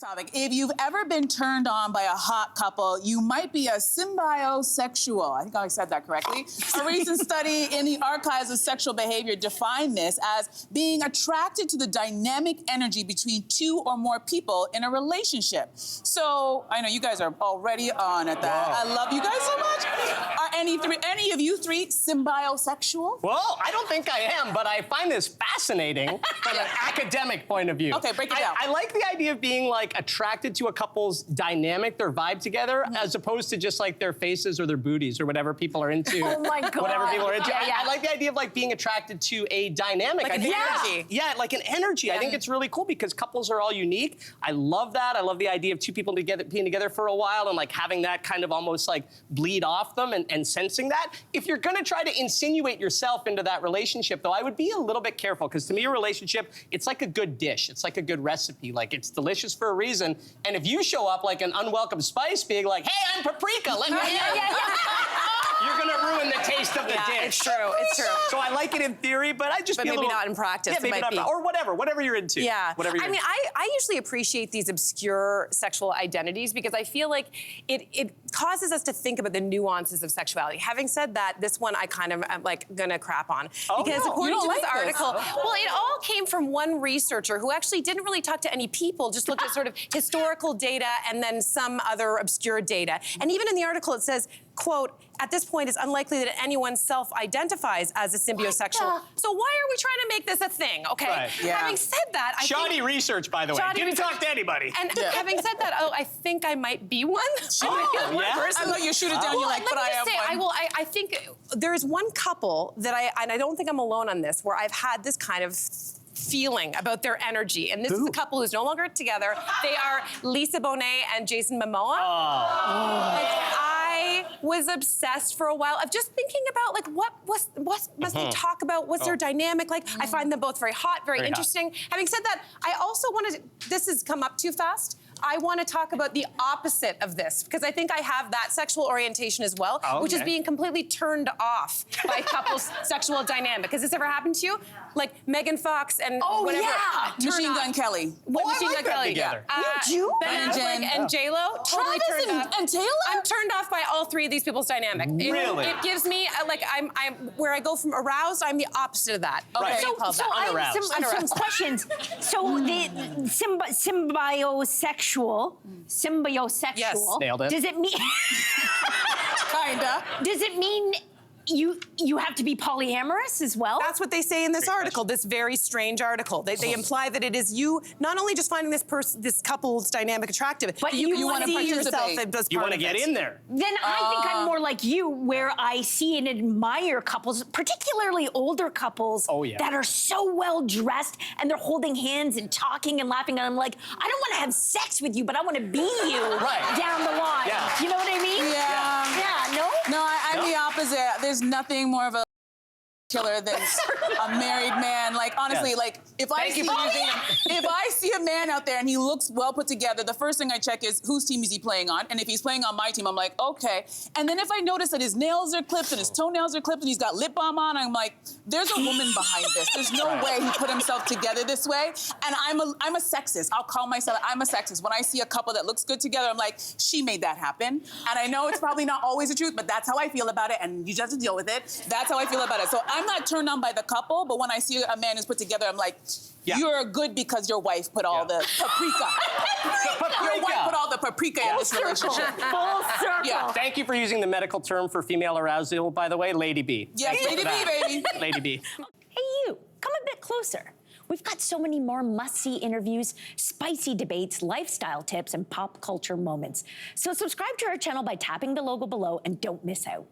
topic. If you've ever been turned on by a hot couple, you might be a symbiosexual. I think I said that correctly. A recent study in the archives of sexual behavior defined this as being attracted to the dynamic energy between two or more people in a relationship. So I know you guys are already on at that. Whoa. I love you guys so much. Are any of you three symbiosexual? Well, I don't think I am, but I find this fascinating from an academic point of view. Okay, break it down. I like the idea of being like attracted to a couple's dynamic, their vibe together, as opposed to just like their faces or their booties or whatever people are into. Oh my God. Whatever people are into. Yeah. I like the idea of like being attracted to a dynamic. Like an energy. Yeah, like an energy. I think it's really cool because couples are all unique. I love that. I love the idea of two people together, being together for a while and like having that kind of almost like bleed off them and sensing that. If you're gonna try to insinuate yourself into that relationship though, I would be a little bit careful because to me a relationship, it's like a good dish. It's like a good recipe. Like it's delicious for a reason. And if you show up like an unwelcome spice being like, hey, I'm paprika, let me in. You're gonna ruin the taste of the dish. It's true, it's true. So I like it in theory, but I just But be a maybe little, not in practice. Yeah, It maybe might not, be. or whatever you're into. Yeah. Whatever you're I mean, into. I usually appreciate these obscure sexual identities because I feel like it causes us to think about the nuances of sexuality. Having said that, this one I kind of am like gonna crap on. Oh, because no, according you to don't this like this. article, well, it all came from one researcher who actually didn't really talk to any people, just looked at sort of historical data and then some other obscure data. And even in the article it says, quote, at this point, it's unlikely that anyone self-identifies as a symbiosexual. So why are we trying to make this a thing, okay? Right. Yeah. Having said that, I Shoddy think... research, by the way. Shoddy Didn't research. talk to anybody. And having said that, I think I might be one. Oh, yeah? I thought you shoot it down. You're like, but I am one. I think there's one couple that and I don't think I'm alone on this, where I've had this kind of feeling about their energy. And this is a couple who's no longer together. They are Lisa Bonet and Jason Momoa. I was obsessed for a while of just thinking about like what must they talk about? What's their dynamic like? I find them both very hot, very interesting. Having said that, I also wanted this has come up too fast. I want to talk about the opposite of this because I think I have that sexual orientation as well, which is being completely turned off by a couple's sexual dynamic. Has this ever happened to you? Like Megan Fox and whatever. Machine Gun Kelly. Machine Gun Kelly. together. You do? Ben and Affleck Jen. and J-Lo. Totally Travis turned off. and Taylor? I'm turned off by all three of these people's dynamic. Really? It gives me like I'm where I go from aroused, I'm the opposite of that. Right. So I have some questions. So the symbiosexual, Yes. Nailed it. does it mean? Kinda. Does it mean you have to be polyamorous as well? That's what they say in this article, this very strange article. They imply that it is you not only just finding this couple's dynamic attractive, But you you wanna see yourself participate. as You part want to of get it. in there. Then I think I'm more like you, where I see and admire couples, particularly older couples, that are so well dressed and they're holding hands and talking and laughing. And I'm like, I don't want to have sex with you, but I want to be you down the line. Yeah. You know what I mean? Yeah. Yeah. No. No, I'm the opposite. There's nothing more of a killer than a married man. Like honestly, like if I see a man out there and he looks well put together, the first thing I check is whose team is he playing on, and if he's playing on my team, I'm like, okay. And then if I notice that his nails are clipped and his toenails are clipped and he's got lip balm on, I'm like, there's a woman behind this. There's no way he put himself together this way. And I'm a sexist. I'll call myself. I'm a sexist. When I see a couple that looks good together, I'm like, she made that happen. And I know it's probably not always the truth, but that's how I feel about it, and you just have to deal with it. That's how I feel about it. So I'm not turned on by the couple, but when I see a man who's put together, I'm like, you're good because your wife put all the paprika. Your wife put all the paprika in this relationship. Full circle. Yeah. Thank you for using the medical term for female arousal, by the way, Lady B. Yes, Lady B, baby. Lady B. Hey, you, come a bit closer. We've got so many more must-see interviews, spicy debates, lifestyle tips, and pop culture moments. So subscribe to our channel by tapping the logo below and don't miss out.